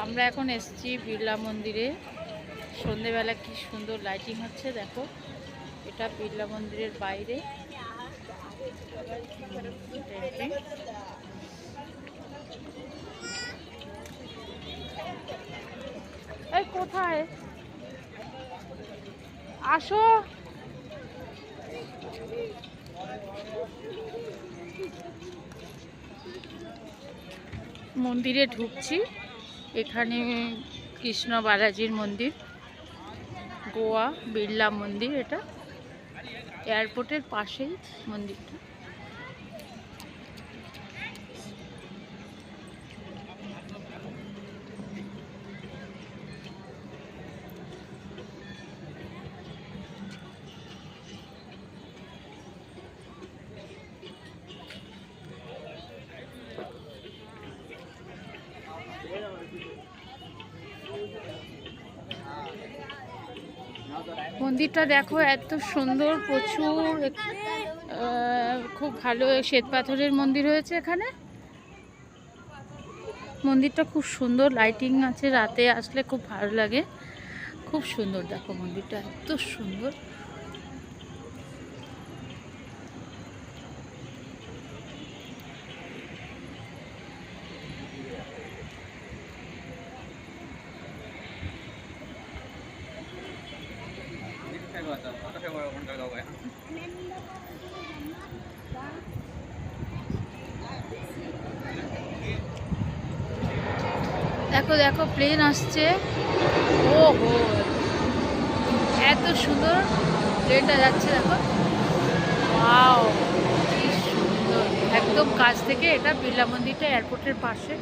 আমরা এখন এসেছি বিড়লা মন্দিরে। সন্ধেবেলা কি সুন্দর লাইটিং হচ্ছে দেখো। এটা বিড়লা মন্দিরের বাইরে। এই কোথায় আসো। মন্দিরে ঢুকছি। এখানে কৃষ্ণ বালাজির মন্দির, গোয়া বিড়লা মন্দির। এটা এয়ারপোর্টের পাশেই মন্দিরটা। মন্দিরটা দেখো এত সুন্দর, প্রচুর খুব ভালো শ্বেত পাথরের মন্দির হয়েছে এখানে। মন্দিরটা খুব সুন্দর, লাইটিং আছে, রাতে আসলে খুব ভালো লাগে। খুব সুন্দর দেখো, মন্দিরটা এত সুন্দর। দেখো দেখো প্লেন আসছে। ও হো, এত সুন্দর প্লেনটা যাচ্ছে দেখো। ওয়াও, কি সুন্দর। একদম কাছ থেকে এটা বিড়লা মন্দিরটা এয়ারপোর্টের পাশে।